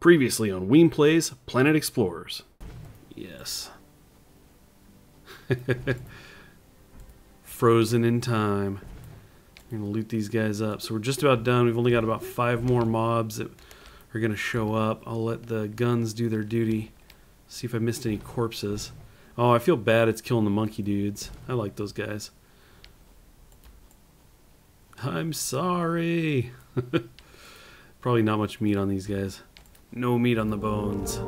Previously on Weem Plays Planet Explorers. Yes. Frozen in time. We're going to loot these guys up. So we're just about done. We've only got about 5 more mobs that are going to show up. I'll let the guns do their duty. See if I missed any corpses. Oh, I feel bad it's killing the monkey dudes. I like those guys. I'm sorry. Probably not much meat on these guys. No meat on the bones.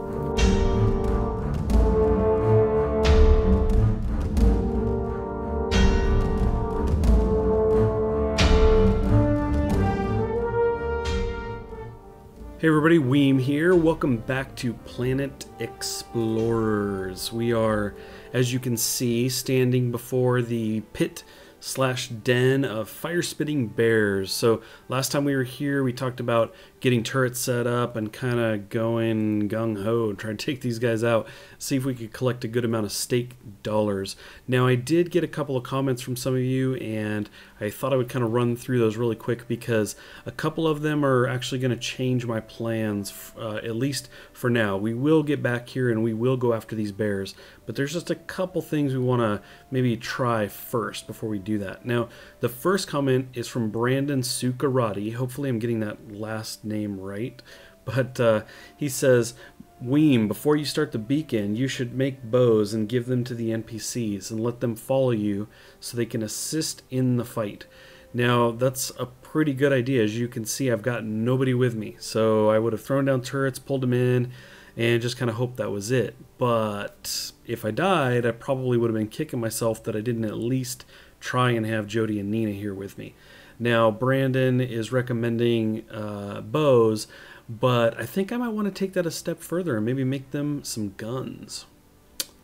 Hey everybody, Weem here. Welcome back to Planet Explorers. We are, as you can see, standing before the pit slash den of fire-spitting bears. So last time we were here, we talked about getting turrets set up and kind of going gung-ho, trying to take these guys out, see if we could collect a good amount of stake dollars. Now, I did get a couple of comments from some of you, and I thought I would kind of run through those really quick because a couple of them are actually going to change my plans, at least for now. We will get back here and we will go after these bears, but there's just a couple things we want to maybe try first before we do that. Now, the first comment is from Brandon Sukarati. Hopefully I'm getting that last name right, but he says, Weem, before you start the beacon, you should make bows and give them to the NPCs and let them follow you so they can assist in the fight. Now, that's a pretty good idea. As you can see, I've got nobody with me, so I would have thrown down turrets, pulled them in, and just kind of hoped that was it. But if I died, I probably would have been kicking myself that I didn't at least try and have Jody and Nina here with me. Now, Brandon is recommending bows, but I think I might want to take that a step further and maybe make them some guns.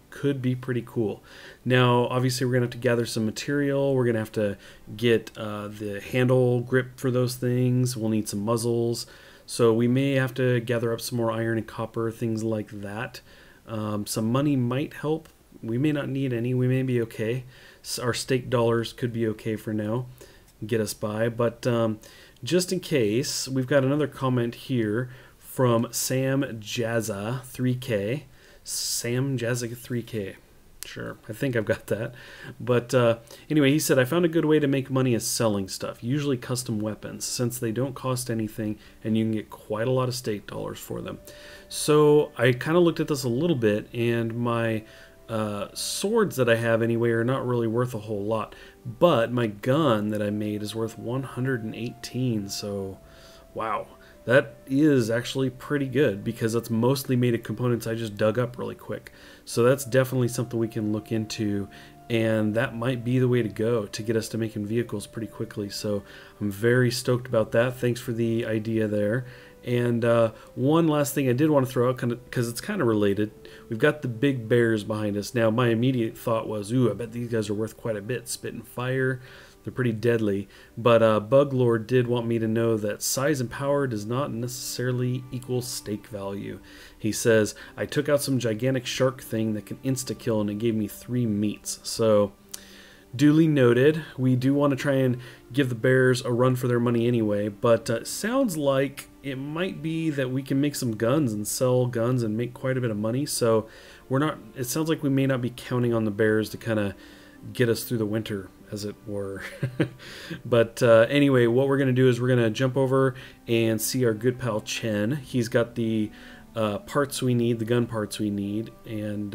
Could be pretty cool. Now, obviously, we're going to have to gather some material. We're going to have to get the handle grip for those things. We'll need some muzzles. So we may have to gather up some more iron and copper, things like that. Some money might help. We may not need any. We may be okay. Our stake dollars could be okay for now, get us by. But just in case, we've got another comment here from Sam Jazza 3K. Sam Jazza 3K. Sure, I think I've got that. But anyway, he said, I found a good way to make money is selling stuff, usually custom weapons, since they don't cost anything and you can get quite a lot of stake dollars for them. So I kind of looked at this a little bit, and my swords that I have anyway are not really worth a whole lot. But my gun that I made is worth 118, so wow. That is actually pretty good because that's mostly made of components I just dug up really quick. So that's definitely something we can look into, and that might be the way to go to get us to making vehicles pretty quickly. So I'm very stoked about that. Thanks for the idea there. And one last thing I did want to throw out, because it's kind of related. We've got the big bears behind us. Now, my immediate thought was, ooh, I bet these guys are worth quite a bit. Spitting fire. They're pretty deadly, but Buglord did want me to know that size and power does not necessarily equal stake value. He says, I took out some gigantic shark thing that can insta-kill, and it gave me 3 meats. So, duly noted. We do want to try and give the bears a run for their money anyway, but sounds like it might be that we can make some guns and sell guns and make quite a bit of money. So, it sounds like we may not be counting on the bears to kind of get us through the winter, as it were. But anyway, what we're going to do is we're going to jump over and see our good pal Chen. He's got the parts we need, the gun parts we need, and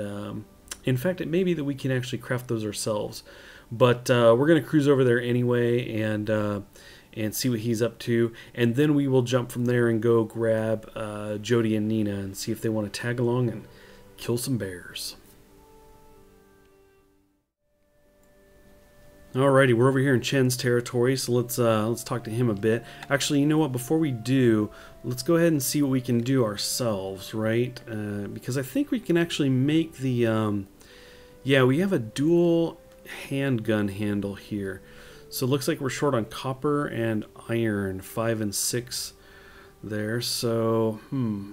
in fact, it may be that we can actually craft those ourselves. But we're going to cruise over there anyway and see what he's up to, and then we will jump from there and go grab Jody and Nina and see if they want to tag along and kill some bears. Alrighty, we're over here in Chen's territory, so let's talk to him a bit. Actually, you know what? Before we do, let's go ahead and see what we can do ourselves, right? Because I think we can actually make the yeah, we have a dual handgun handle here, so it looks like we're short on copper and iron, 5 and 6 there. So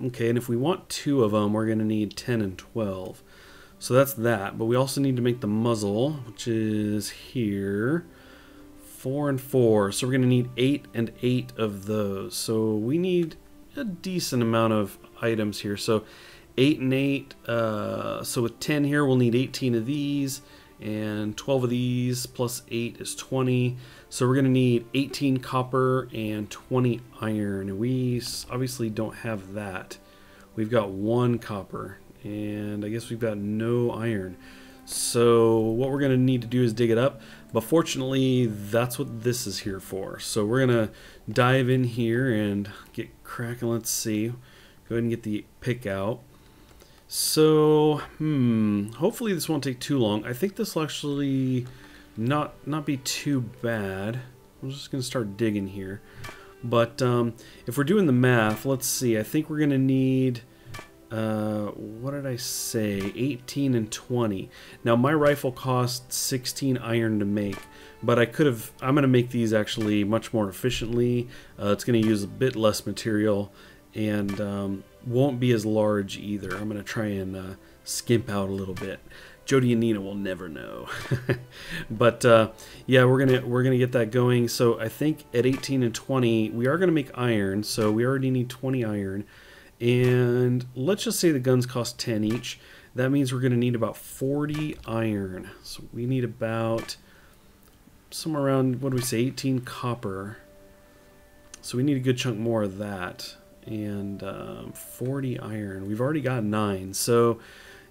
okay, and if we want 2 of them, we're gonna need 10 and 12. So that's that, but we also need to make the muzzle, which is here. 4 and 4. So we're going to need 8 and 8 of those. So we need a decent amount of items here. So 8 and 8. So with 10 here, we'll need 18 of these, and 12 of these plus 8 is 20. So we're going to need 18 copper and 20 iron, and we obviously don't have that. We've got 1 copper, and I guess we've got no iron. So what we're going to need to do is dig it up, but fortunately that's what this is here for. So we're going to dive in here and get cracking. Let's see. Go ahead and get the pick out. So hopefully this won't take too long. I think this will actually not be too bad. I'm just going to start digging here. But if we're doing the math, let's see. I think we're going to need what did I say? 18 and 20. Now my rifle costs 16 iron to make, but I'm going to make these actually much more efficiently. It's going to use a bit less material and won't be as large either. I'm going to try and skimp out a little bit. Jody and Nina will never know. But yeah, we're gonna get that going. So I think at 18 and 20 we are gonna make iron, so we already need 20 iron. And let's just say the guns cost 10 each. That means we're going to need about 40 iron. So we need about somewhere around, what do we say, 18 copper. So we need a good chunk more of that. And 40 iron. We've already got 9. So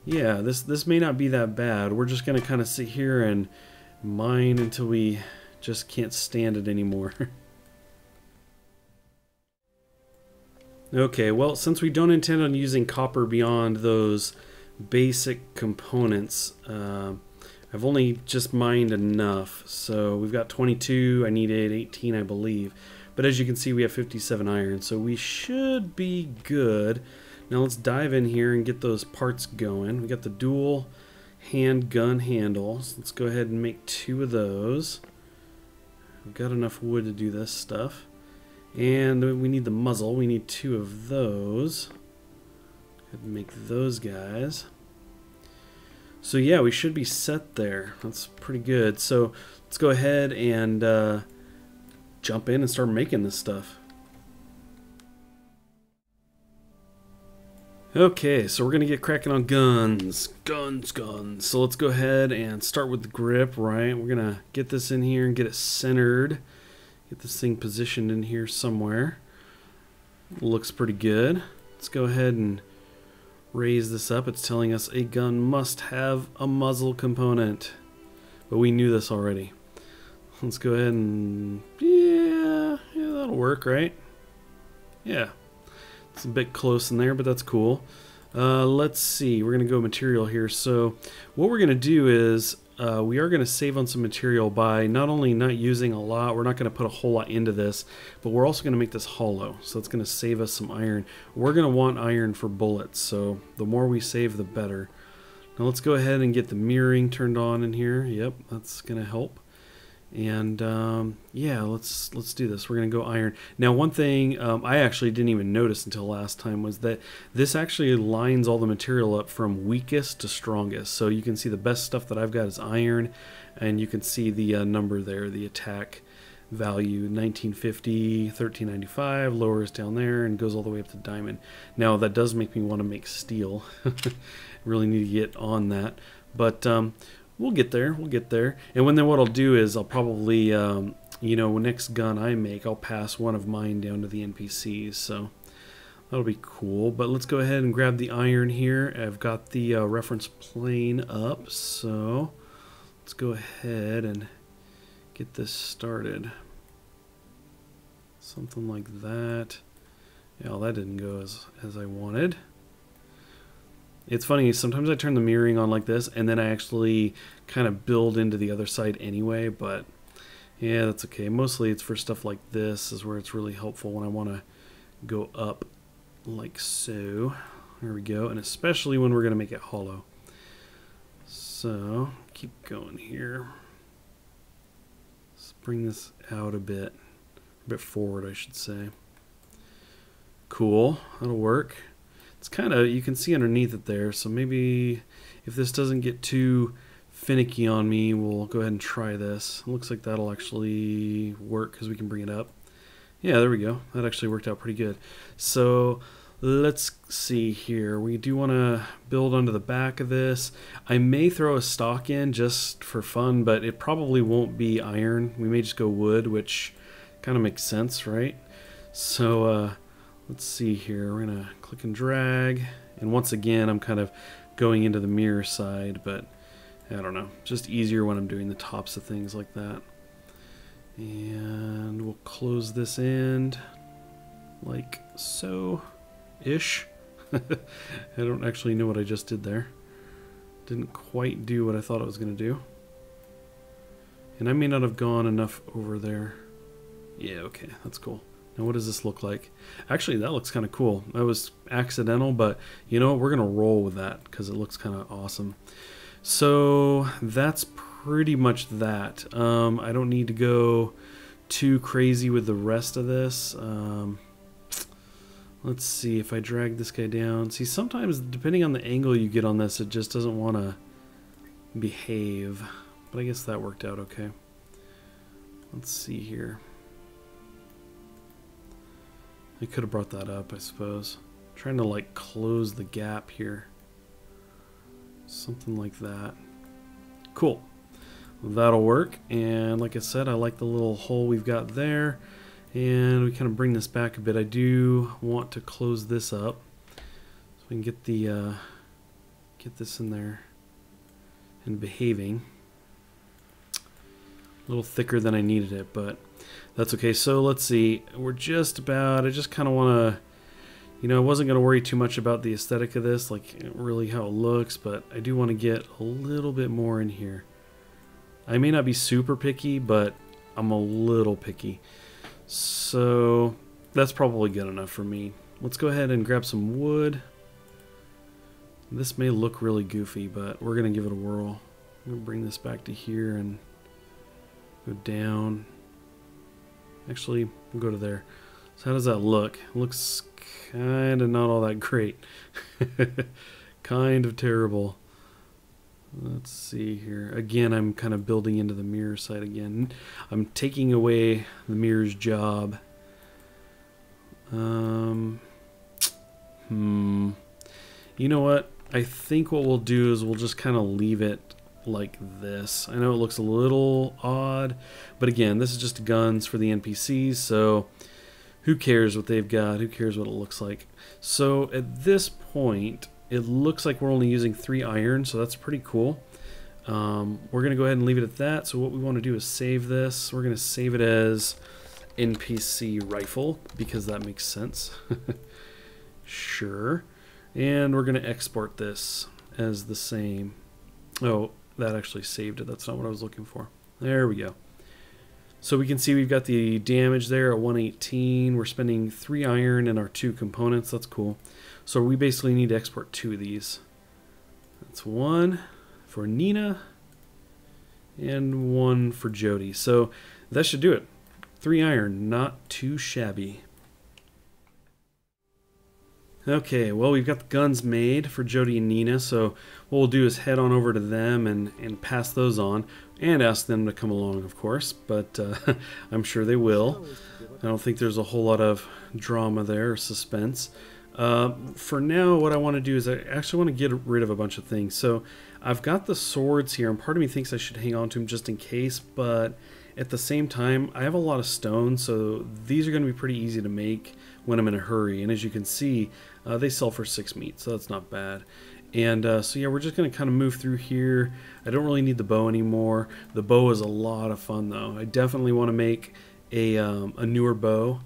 yeah, this may not be that bad. We're just going to kind of sit here and mine until we just can't stand it anymore. Okay, well, since we don't intend on using copper beyond those basic components, I've only just mined enough. So we've got 22, I needed 18, I believe. But as you can see, we have 57 iron, so we should be good. Now let's dive in here and get those parts going. We got the dual handgun handles. Let's go ahead and make 2 of those. We've got enough wood to do this stuff. And we need the muzzle. We need 2 of those. Go ahead and make those guys. So yeah, we should be set there. That's pretty good. So let's go ahead and jump in and start making this stuff. Okay, so we're going to get cracking on guns. Guns. So let's go ahead and start with the grip, right? We're going to get this in here and get it centered. Get this thing positioned in here somewhere. Looks pretty good. Let's go ahead and raise this up. It's telling us a gun must have a muzzle component. But we knew this already. Let's go ahead and... Yeah, that'll work, right? Yeah. It's a bit close in there, but that's cool. Let's see. We're going to go material here. So what we're going to do is we are going to save on some material by not only not using a lot, we're not going to put a whole lot into this, but we're also going to make this hollow. So it's going to save us some iron. We're going to want iron for bullets, so the more we save, the better. Now let's go ahead and get the mirroring turned on in here. Yep, that's going to help. And yeah, let's do this. We're going to go iron. Now one thing I actually didn't even notice until last time was that this actually lines all the material up from weakest to strongest. So you can see the best stuff that I've got is iron, and you can see the number there, the attack value 1950, 1395, lowers down there and goes all the way up to diamond. Now that does make me want to make steel. Really need to get on that. But we'll get there. And then what I'll do is I'll probably, you know, next gun I make, I'll pass one of mine down to the NPCs. So that'll be cool. But let's go ahead and grab the iron here. I've got the reference plane up. So let's go ahead and get this started. Something like that. Yeah, well, that didn't go as I wanted. It's funny, sometimes I turn the mirroring on like this and then I actually kind of build into the other side anyway, but yeah, that's okay. Mostly it's for stuff like this is where it's really helpful when I want to go up like so. There we go, and especially when we're going to make it hollow. So, keep going here. Let's bring this out a bit forward, I should say. Cool, that'll work. It's kind of, you can see underneath it there, so maybe if this doesn't get too finicky on me, we'll go ahead and try this. It looks like that'll actually work because we can bring it up. Yeah, there we go. That actually worked out pretty good. So let's see here. We do want to build onto the back of this. I may throw a stock in just for fun, but it probably won't be iron. We may just go wood, which kind of makes sense, right? So let's see here. We're going to click and drag. And once again, I'm kind of going into the mirror side, but I don't know. Just easier when I'm doing the tops of things like that. And we'll close this end like so-ish. I don't actually know what I just did there. Didn't quite do what I thought it was going to do. And I may not have gone enough over there. Yeah, okay, that's cool. Now what does this look like? Actually, that looks kind of cool. That was accidental, but you know what? We're going to roll with that because it looks kind of awesome. So that's pretty much that. I don't need to go too crazy with the rest of this. Let's see if I drag this guy down. See, sometimes depending on the angle you get on this, it just doesn't want to behave. But I guess that worked out okay. Let's see here. I could have brought that up, I suppose. I'm trying to like close the gap here. Something like that. Cool. That'll work. And like I said, I like the little hole we've got there. And we kind of bring this back a bit. I do want to close this up so we can get the get this in there and behaving. A little thicker than I needed it, but that's okay. So let's see. We're just about. I just kind of want to. You know, I wasn't going to worry too much about the aesthetic of this, like really how it looks, but I do want to get a little bit more in here. I may not be super picky, but I'm a little picky. So that's probably good enough for me. Let's go ahead and grab some wood. This may look really goofy, but we're going to give it a whirl. I'm going to bring this back to here and go down. Actually, we'll go to there. So how does that look? It looks kind of not all that great. Kind of terrible. Let's see here. Again, I'm kind of building into the mirror side again. I'm taking away the mirror's job. You know what? I think what we'll do is we'll just kind of leave it like this. I know it looks a little odd, but again, this is just guns for the NPCs, so who cares what they've got? Who cares what it looks like? So at this point, it looks like we're only using 3 iron, so that's pretty cool. We're going to go ahead and leave it at that. So what we want to do is save this. We're going to save it as NPC rifle because that makes sense. Sure. And we're going to export this as the same. Oh, that actually saved it. That's not what I was looking for. There we go. So we can see we've got the damage there at 118. We're spending 3 iron in our 2 components. That's cool. So we basically need to export 2 of these. That's 1 for Nina and 1 for Jody. So that should do it. 3 iron, not too shabby. Okay, well, we've got the guns made for Jody and Nina, so what we'll do is head on over to them and pass those on, and ask them to come along, of course, but I'm sure they will. I don't think there's a whole lot of drama there or suspense. For now, what I want to do is I actually want to get rid of a bunch of things. So I've got the swords here, and part of me thinks I should hang on to them just in case, but at the same time, I have a lot of stone, so these are going to be pretty easy to make when I'm in a hurry. And as you can see, they sell for 6 meat, so that's not bad. And so yeah, we're just going to kind of move through here. I don't really need the bow anymore. The bow is a lot of fun, though. I definitely want to make a newer bow.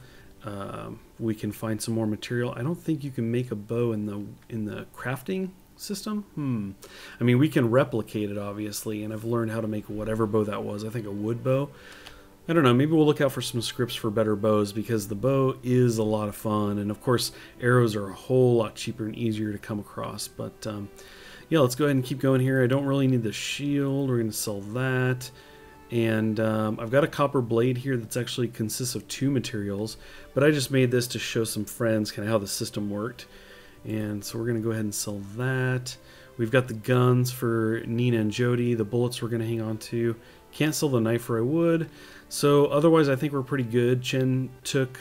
We can find some more material. I don't think you can make a bow in the crafting system. I mean, we can replicate it, obviously, and I've learned how to make whatever bow that was. I think a wood bow. I don't know, maybe we'll look out for some scripts for better bows, because the bow is a lot of fun, and of course arrows are a whole lot cheaper and easier to come across. But yeah, let's go ahead and keep going here. I don't really need the shield. We're going to sell that. And I've got a copper blade here that's actually consists of 2 materials, but I just made this to show some friends kind of how the system worked. And so we're going to go ahead and sell that. We've got the guns for Nina and Jody. The bullets we're going to hang on to. Can't sell the knife or I would. So otherwise I think we're pretty good. Chen took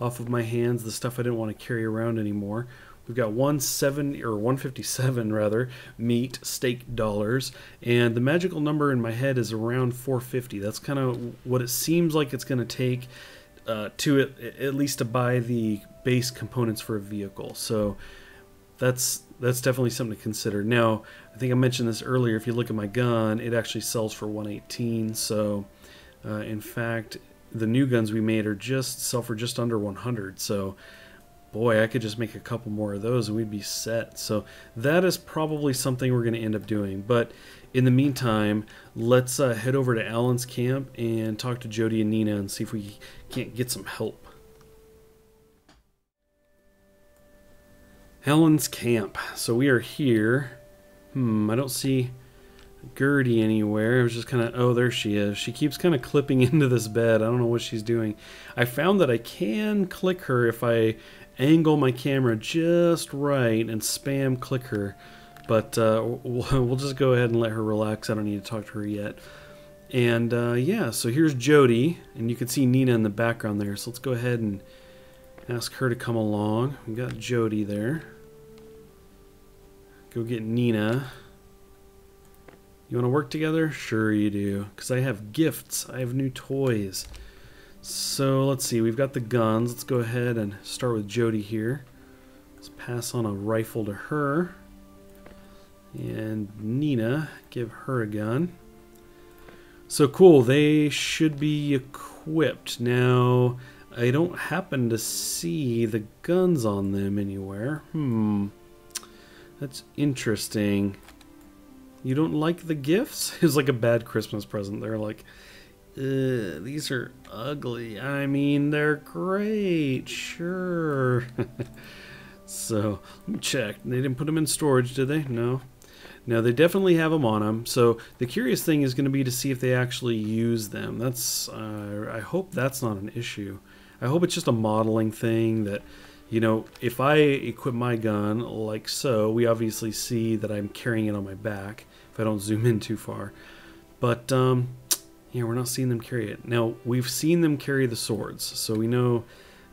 off of my hands the stuff I didn't want to carry around anymore. We've got 170 or 157 rather meat steak dollars, and the magical number in my head is around 450. That's kind of what it seems like it's going to take at least to buy the base components for a vehicle. So that's definitely something to consider. Now, I think I mentioned this earlier. If you look at my gun, it actually sells for 118. So in fact, the new guns we made sell for just under 100. So boy, I could just make a couple more of those and we'd be set. So that is probably something we're going to end up doing. But in the meantime, let's head over to Alan's camp and talk to Jody and Nina and see if we can't get some help. Alan's camp. So we are here. I don't see Gertie anywhere. I was just kind of, oh, there she is. She keeps kind of clipping into this bed. I don't know what she's doing. I found that I can click her if I angle my camera just right and spam click her, but we'll just go ahead and let her relax. I don't need to talk to her yet. And yeah, so here's Jody, and you can see Nina in the background there. So let's go ahead and ask her to come along. We got Jody there. Go get Nina. You want to work together? Sure you do, because I have gifts. I have new toys. So let's see, we've got the guns. Let's go ahead and start with Jody here. Let's pass on a rifle to her. And Nina, give her a gun. So cool, they should be equipped. Now, I don't happen to see the guns on them anywhere. That's interesting. You don't like the gifts? It's like a bad Christmas present. They're like, these are ugly. I mean, they're great, sure. So, let me check. They didn't put them in storage, did they? No. No, they definitely have them on them. So, the curious thing is going to be to see if they actually use them. That's, I hope that's not an issue. I hope it's just a modeling thing that, you know, if I equip my gun like so, we obviously see that I'm carrying it on my back if I don't zoom in too far. But, yeah, we're not seeing them carry it. Now, we've seen them carry the swords, so we know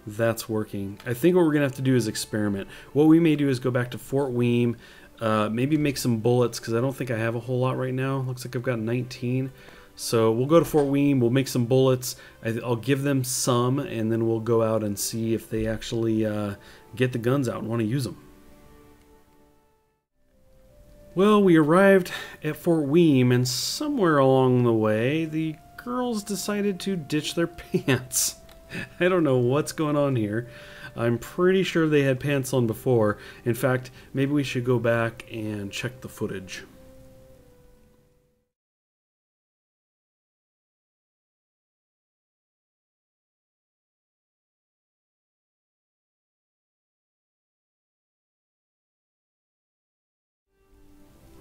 that's working. I think what we're going to have to do is experiment. What we may do is go back to Fort Weem, maybe make some bullets, because I don't think I have a whole lot right now. Looks like I've got 19. So we'll go to Fort Weem, we'll make some bullets. I'll give them some, and then we'll go out and see if they actually get the guns out and want to use them. Well, we arrived at Fort Weem, and somewhere along the way, the girls decided to ditch their pants. I don't know what's going on here. I'm pretty sure they had pants on before. In fact, maybe we should go back and check the footage.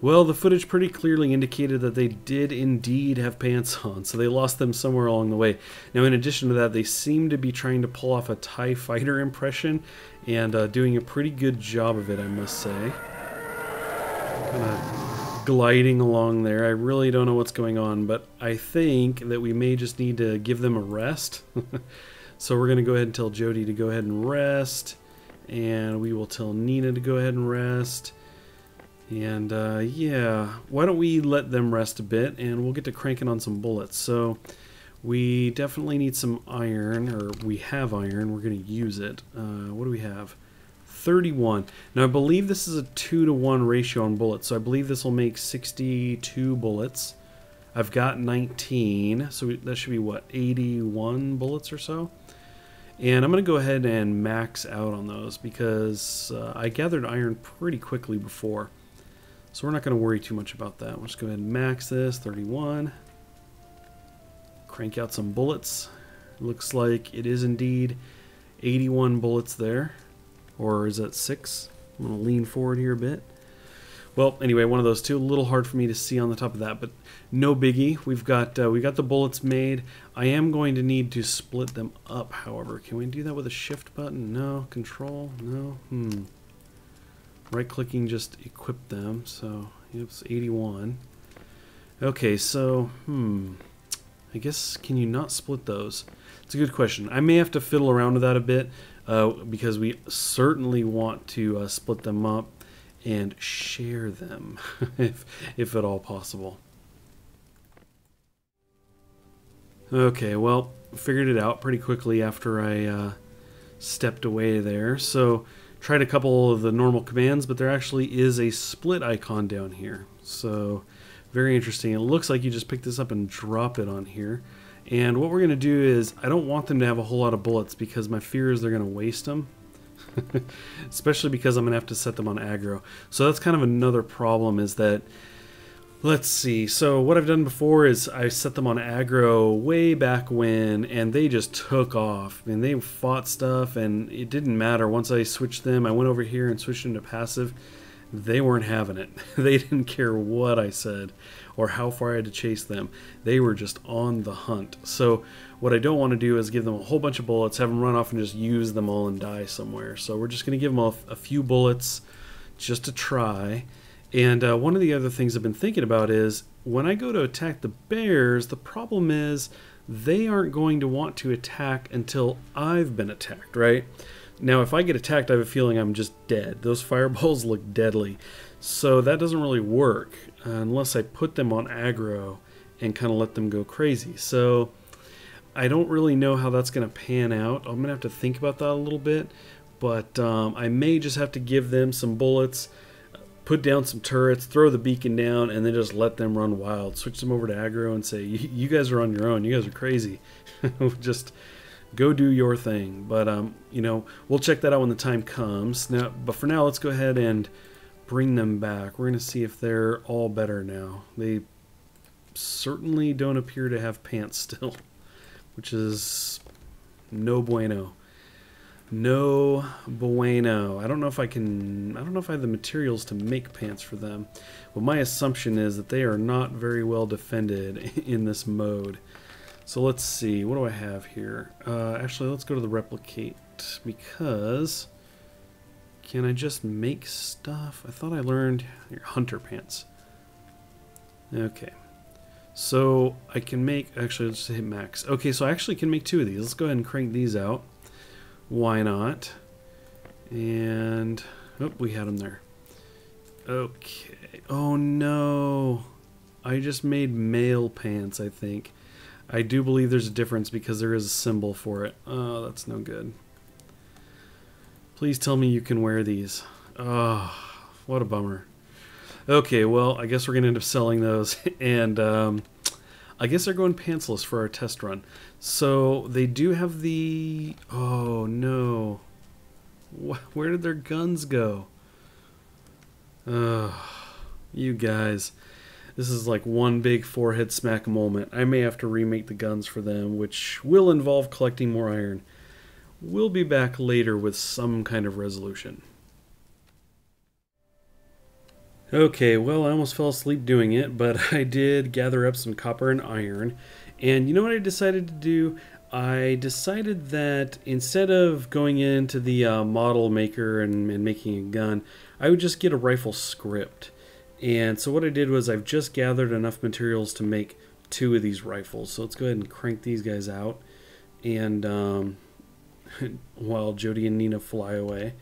Well, the footage pretty clearly indicated that they did indeed have pants on, so they lost them somewhere along the way. Now, in addition to that, they seem to be trying to pull off a TIE fighter impression, and doing a pretty good job of it, I must say. Kind of gliding along there. I really don't know what's going on, but I think that we may just need to give them a rest. So we're going to go ahead and tell Jody to go ahead and rest, and we will tell Nina to go ahead and rest. And yeah, why don't we let them rest a bit and we'll get to cranking on some bullets. So we definitely need some iron, or we have iron, we're going to use it. What do we have? 31. Now I believe this is a 2-to-1 ratio on bullets, so I believe this will make 62 bullets. I've got 19, so that should be what, 81 bullets or so? And I'm going to go ahead and max out on those because I gathered iron pretty quickly before. So we're not going to worry too much about that. We'll just go ahead and max this, 31. Crank out some bullets. Looks like it is indeed 81 bullets there. Or is that 6? I'm going to lean forward here a bit. Well, anyway, one of those two. A little hard for me to see on the top of that, but no biggie. We got the bullets made. I am going to need to split them up, however. Can we do that with a shift button? No. Control? No. Right-clicking just equipped them, so it's 81. Okay, so, I guess, can you not split those? It's a good question. I may have to fiddle around with that a bit because we certainly want to split them up and share them if at all possible. Okay, well, figured it out pretty quickly after I stepped away there. So tried a couple of the normal commands, but there actually is a split icon down here. So very interesting. It looks like you just pick this up and drop it on here. And what we're going to do is, I don't want them to have a whole lot of bullets because my fear is they're going to waste them. Especially because I'm going to have to set them on aggro. So that's kind of another problem, is that, let's see, so what I've done before is I set them on aggro way back when, and they just took off. I mean, they fought stuff, and it didn't matter. Once I switched them, I went over here and switched them to passive. They weren't having it. They didn't care what I said or how far I had to chase them. They were just on the hunt. So what I don't want to do is give them a whole bunch of bullets, have them run off and just use them all and die somewhere. So we're just going to give them a few bullets just to try. And one of the other things I've been thinking about is when I go to attack the bears, the problem is they aren't going to want to attack until I've been attacked, right? Now, if I get attacked, I have a feeling I'm just dead. Those fireballs look deadly. So that doesn't really work unless I put them on aggro and kind of let them go crazy. So I don't really know how that's going to pan out. I'm going to have to think about that a little bit. But I may just have to give them some bullets, put down some turrets, throw the beacon down, and then just let them run wild. Switch them over to aggro and say, you guys are on your own. You guys are crazy. Just go do your thing. But, you know, we'll check that out when the time comes. Now, but for now, let's go ahead and bring them back. We're going to see if they're all better now. They certainly don't appear to have pants still, which is no bueno. No bueno. I don't know if I have the materials to make pants for them. But my assumption is that they are not very well defended in this mode. So let's see, what do I have here? Actually, let's go to the replicate, because can I just make stuff? I thought I learned your hunter pants. Okay, so I can make, actually let's hit max. Okay, so I actually can make two of these. Let's go ahead and crank these out. Why not? And, oh, we had them there. Okay, oh no, I just made male pants, I think. I do believe there's a difference because there is a symbol for it. Oh, that's no good. Please tell me you can wear these. Oh, what a bummer. Okay, well, I guess we're going to end up selling those. And I guess they're going pantsless for our test run. So they do have the... Oh, no. Where did their guns go? You guys... This is like one big forehead smack moment. I may have to remake the guns for them, which will involve collecting more iron. We'll be back later with some kind of resolution. Okay, well, I almost fell asleep doing it, but I did gather up some copper and iron. And you know what I decided to do? I decided that instead of going into the model maker and making a gun, I would just get a rifle script. And so what I did was I've just gathered enough materials to make two of these rifles. So let's go ahead and crank these guys out. And while Jody and Nina fly away.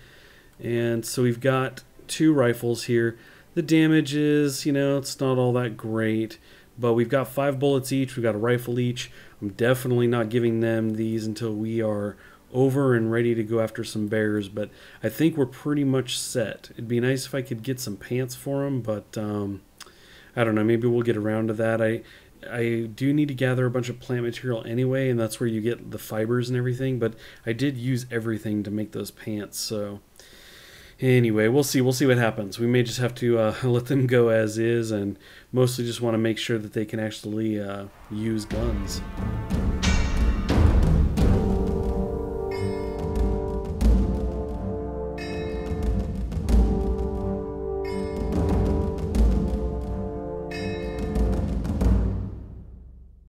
And so we've got two rifles here. The damage is, you know, it's not all that great. But we've got 5 bullets each. We've got a rifle each. I'm definitely not giving them these until we are over and ready to go after some bears, but I think we're pretty much set. It'd be nice if I could get some pants for them, but I don't know, maybe we'll get around to that. I do need to gather a bunch of plant material anyway, and that's where you get the fibers and everything, but I did use everything to make those pants, so anyway, we'll see what happens. We may just have to let them go as is, and mostly just want to make sure that they can actually use guns.